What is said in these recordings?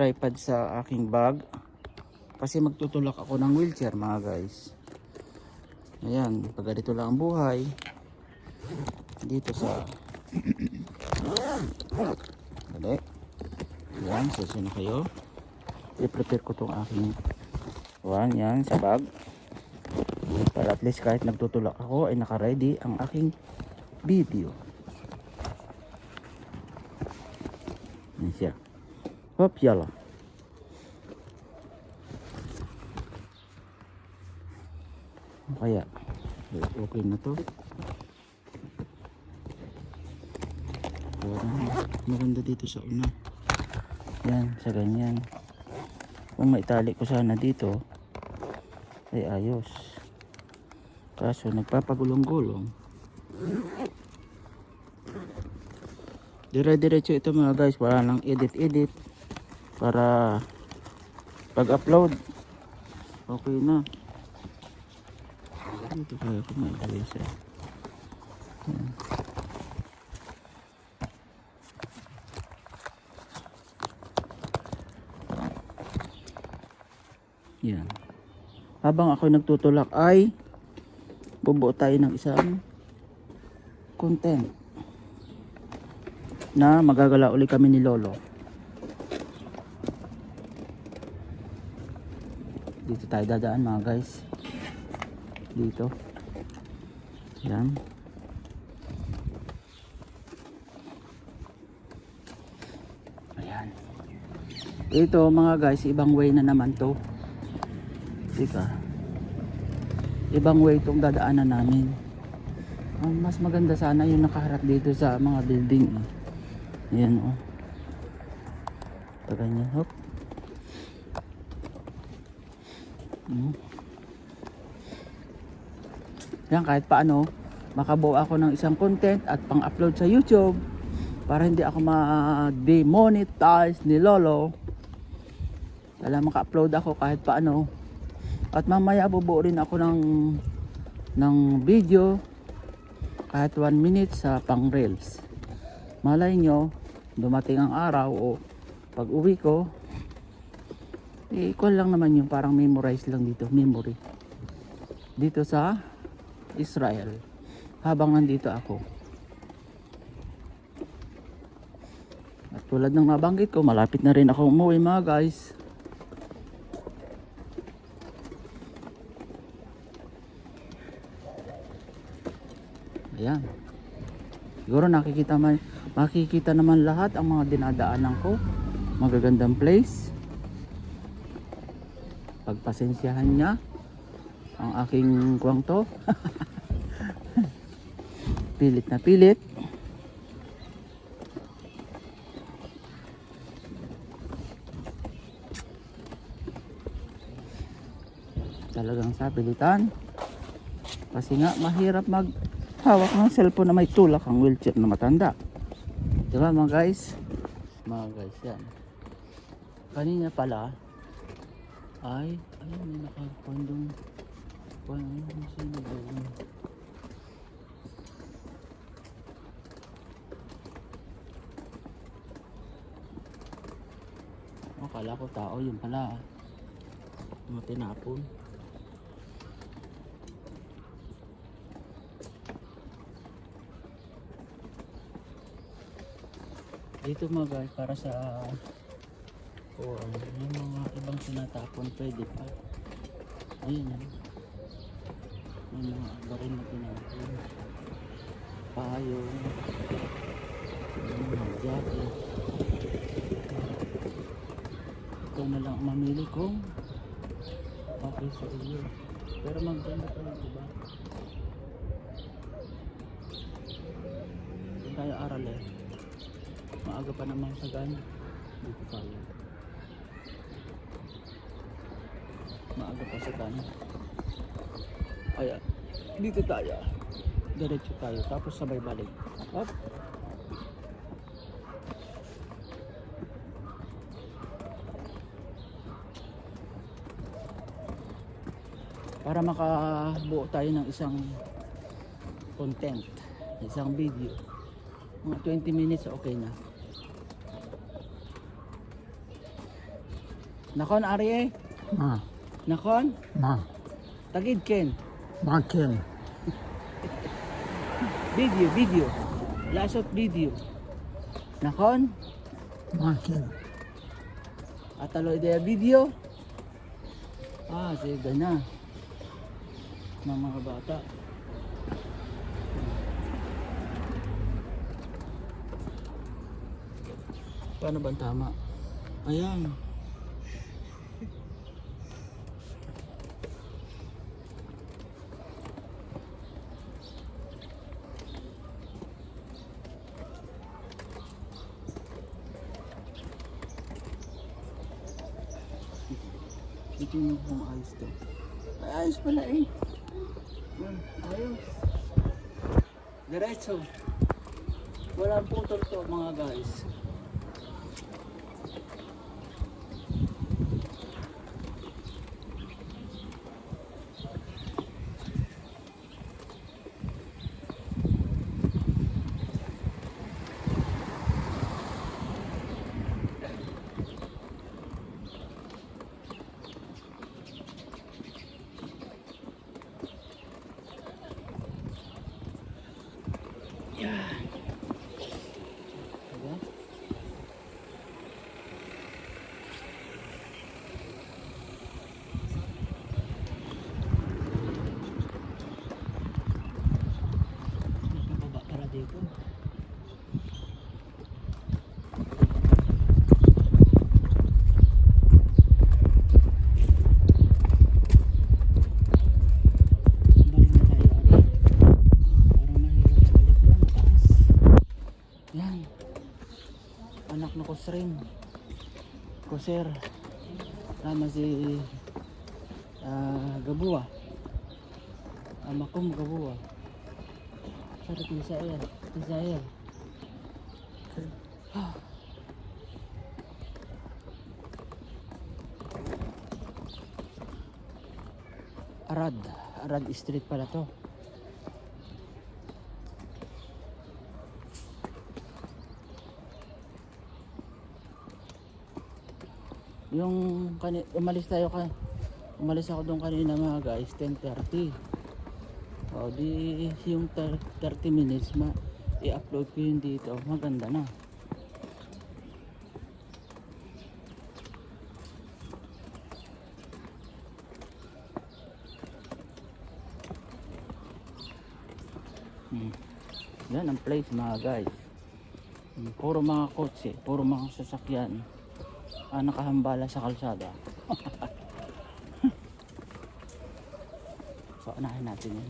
tripod sa aking bag kasi magtutulak ako ng wheelchair mga guys. Ayan, pag ganito lang ang buhay dito sa dali. Ayan, susunod kayo. I-prepare ko tong aking yan sa bag para at least kahit nagtutulak ako ay naka-ready ang aking video. Yan siya. Hop, yala. Kaya okay na to. Maganda dito sa una. Yan, sa ganyan. Kung maitali ko sana dito ay ayos. Kaso nagpapagulong-gulong. Dire-diretso ito mga guys, wala nang edit-edit para pag-upload okay na. Ito kaya ko mailagay siya. Yan. Habang ako nagtutulak ay bubuo tayo ng isang content na magagala uli kami ni Lolo. Dito tayo dadaan mga guys. Dito. Yan. Ayan. Ito mga guys, ibang way na naman to. Dika. Ibang way itong dadaanan namin. Mas maganda sana yung nakaharap dito sa mga building. Ayan o. Ganyan. Hop. Yan, kahit paano makabuo ako ng isang content at pang-upload sa YouTube para hindi ako ma-demonetize ni Lolo. Kaya maka-upload ako kahit paano. At mamaya bubuo rin ako ng video kahit 1 minute sa pang reels. Malay nyo, dumating ang araw o pag uwi ko, equal lang naman yung parang memorize lang dito, memory. Dito sa Israel habang nandito ako. At tulad ng nabanggit ko, malapit na rin ako umuwi mga guys. Ayan. Siguro makikita naman lahat ang mga dinadaanan ko. Magagandang place. Pagpasensyahan niya ang aking kuwang to. Pilit na pilit. Talagang sa pilitan. Kasi nga mahirap maghawak ng cellphone na may tulak ang wheelchair na matanda. Diba mga guys? Mga guys, yan. Kanina pala ay ayun, may nakapandong sino ba yun? Akala ko tao, yun pala mga tinapon. Dito mga guys, para sa yung mga ibang tinatapon pwede pa. Ayun yan. Yung mga baril na tinapon. Payong. Yung mga jacket. Ito na lang mamili kung okay sa iyo. Pero maganda pa yung iba. Kung tayo aral maaga pa naman sa gana. Dito tayo. Maaga pa sa gana. Kaya dito tayo. Diretso tayo. Tapos sabay balik. Hop. Para makabuo tayo ng isang content, isang video. Mga 20 minutes okay na. Nakon Arye? Ma, Nakon? ma, Tagid Ken. makin, Video. Lasot video. Nakon? makin, At aloy dia video. Sige na. Ng mga bata. Paano ba ang tama? Ayan. Ito yung mukhang ayos to. Ay, ayos pala eh. Yan, ayos. Diretso. Walang putol to mga guys. Yan. Diba? Napababa pala dito. Balik na tayo, Ari. Parang mahirap balik yan, mataas. Yan. Anak na kusring. Kuser. Tama si Gabuwa. Amakom Gabuwa. Sorry, Tisael. Tisael. Arad Street pala to. Yung umalis ako doon kanina mga guys, 10:30. O di yung 30 minutes i-upload ko yun dito, maganda na. Yan ang place mga guys. Puro mga kotse, puro mga sasakyan. Nakahambala sa kalsada. So, anahin natin yun.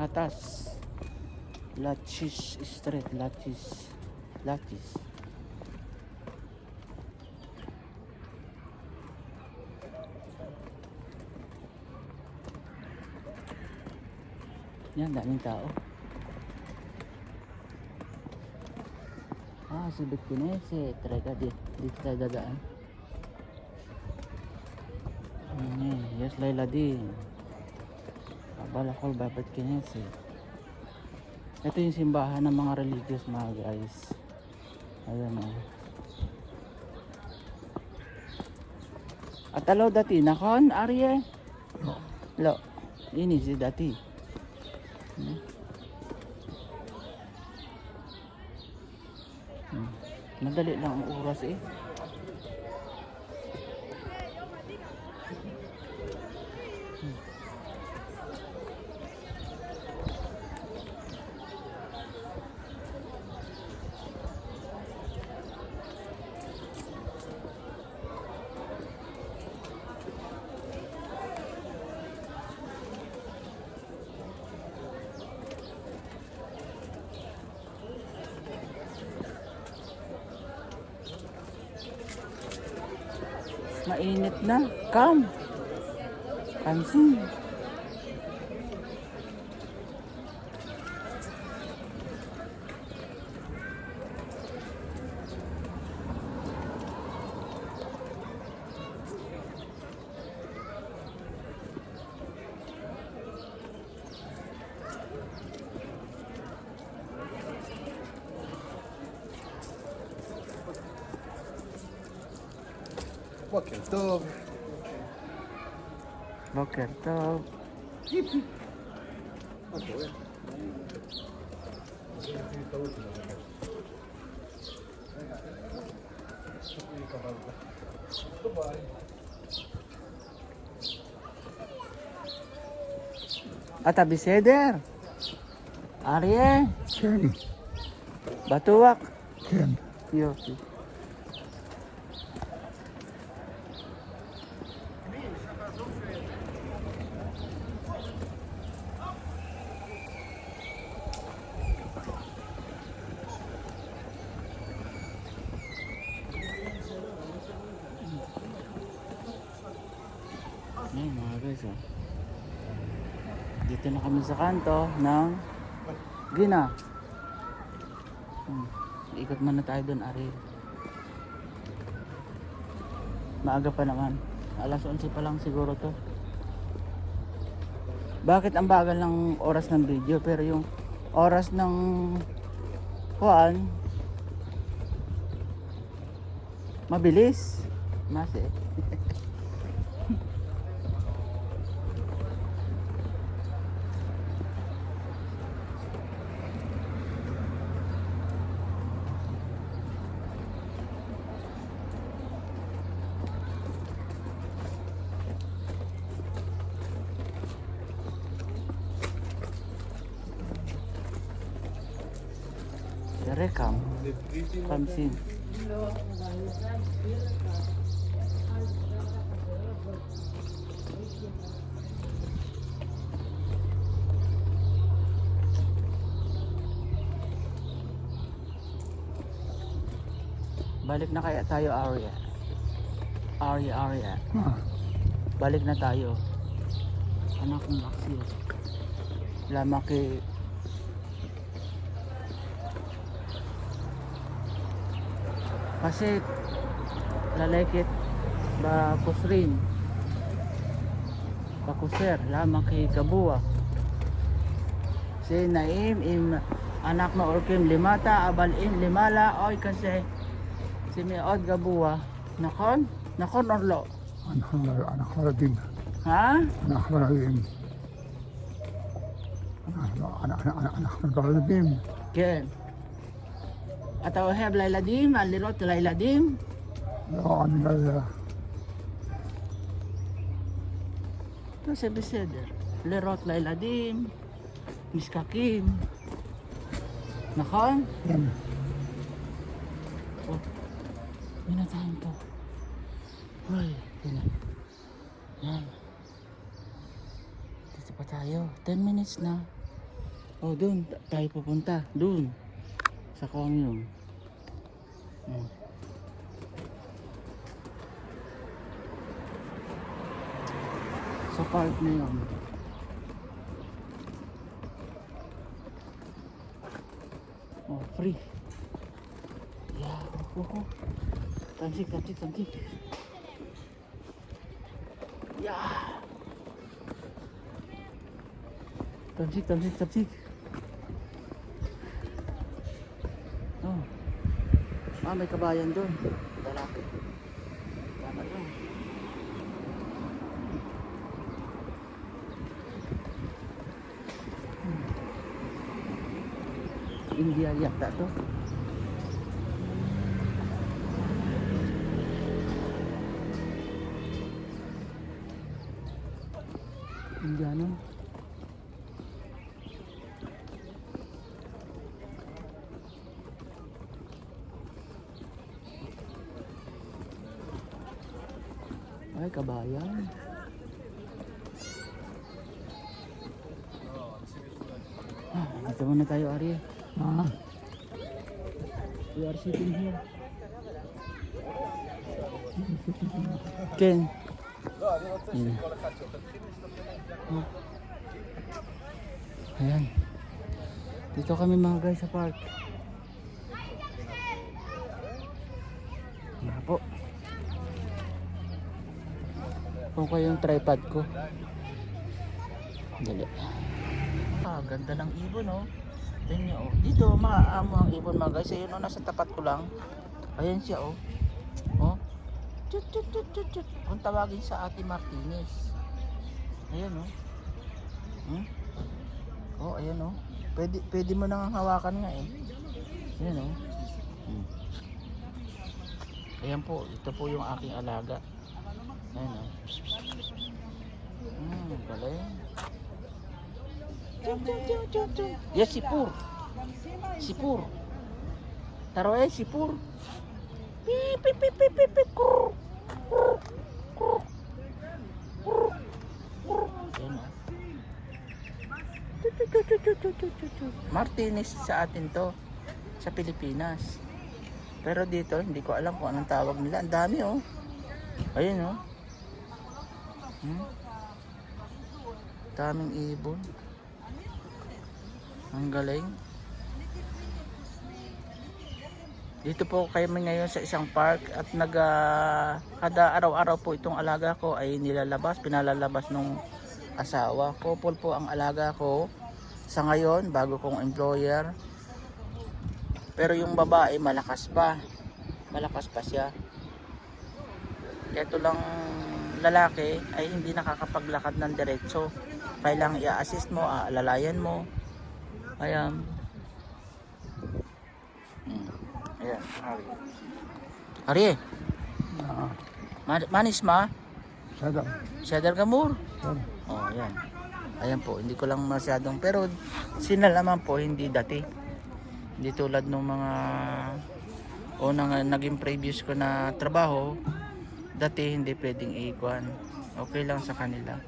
Atas Latchis Street. Latchis yan, daming tao. Si Betkinese. Try ka dito tayo dadaan. Yes, Layla din. Balakol Babat Kinesi. Ito yung simbahan ng mga religious mga guys. Ayan o. At alo dati nakon Arye? Lo. Ini si dati. Madali lang ang oras eh. Mainit na. Come. Pansin. בוקר טוב. בוקר טוב. מה קורה? אתה בסדר? אריה? כן, בטוח? כן. יופי. Ayan mga guys, oh. Dito na kami sa kanto ng Gina. Ikot muna tayo doon, Ari. Maaga pa naman. Alas 11 pa lang siguro to. Bakit ang bagal ng oras ng video pero yung oras ng kuan mabilis. Mas eh. Rekam. Pansin. Balik na kaya tayo, Arya. Arya. Ah, Balik na tayo. Anak ng Axel. Lamaki. Kasi lalekit ba kusrin. Pakuser lamang kay Kabua. Si Naim im anak na orkim limata abal im limala oy kasi si Miod Gabua nakon orlo. אנחנו ילדים. Ha? אנחנו ילדים. אנחנו לא ילדים. Ken. Ataw heb layladim alirot layladim. לא, אני לא יודע. Kasi beseder. Lirot layladim. Miskakim. Nakon? כן. Oh, minatayin to. Uy, yan. Yan. Dito pa tayo. 10 minutes na. Oh, dun. Tayo pupunta. Dun. Sa commune. Sa park na yun. Oh, free. Yeah. Tansik. Yeah. Tansik. Oh. May kabayan doon. Lalaki. Tama doon. India yata to. Indiano. Ay, kabayan. Dito muna tayo, Ari. Ah, We are sitting here. Ken. Hmm. Ayan. Dito kami mga guys sa park. Nga po. Kung ko yung tripod ko. Dali. Ganda ng ibon oh. Tingnan nyo oh. Dito maaamo ang ibon mga guys. Ayun oh, nasa tapat ko lang. Ayan siya oh. Oh. Chut chut chut chut chut. Kung tawagin sa Ate Martinez. Ayan oh. Hmm? Oh, ayan oh. Pwede mo nang hawakan nga eh. Ayan oh. Hmm. Ayan po, ito po yung aking alaga. Ayan oh. Galing. Yes, sipur. Sipur. Taro eh, sipur. Pip pip pip pip pip pip. Kurr. Kurr. Kurr. Kurr. Kurr. Ayan oh. Martinez sa atin to sa Pilipinas. Pero dito hindi ko alam kung anong tawag nila. Ang dami oh. Ayun oh. Daming ibon. Ang galing. Dito po kami ngayon sa isang park at kada araw-araw po itong alaga ko ay pinalalabas nung asawa. Couple po ang alaga ko sa ngayon, bago kong employer. Pero yung babae malakas pa siya. Ito lang lalaki ay hindi nakakapaglakad ng diretso. Kailangan i-assist mo, alalayan mo. Ayan. Ayan, Ari. Manis ma? Sadam. Sadar Gamur. Sadam. Oh, ayan. Ayan po, hindi ko lang masyadong, pero sila naman po hindi dati. Hindi tulad ng mga naging previous ko na trabaho, dati hindi pwedeng ikuan. Okay lang sa kanila.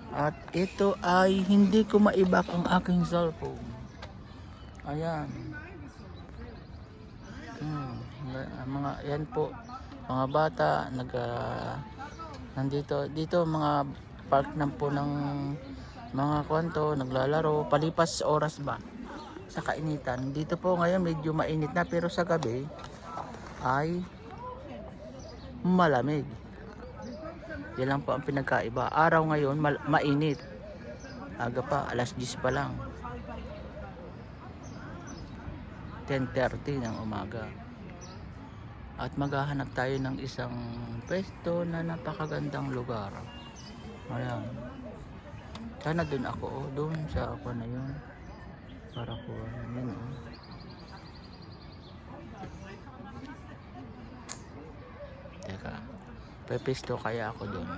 At ito ay hindi ko maibak ang aking cellphone. Ayan. Mga yan po, mga bata nandito mga park na po ng mga kwanto, naglalaro, palipas oras ba sa kainitan. Dito po ngayon medyo mainit na, pero sa gabi ay malamig. Yan lang po ang pinagkaiba. Araw ngayon mainit. Aga pa, alas 10 pa lang. 10:30 ng umaga. At maghahanap tayo ng isang pwesto na napakagandang lugar. Ayan. Sana dun ako, dun sa ako na yun. Para ko, yun oh. Teka, pepesto kaya ako dun.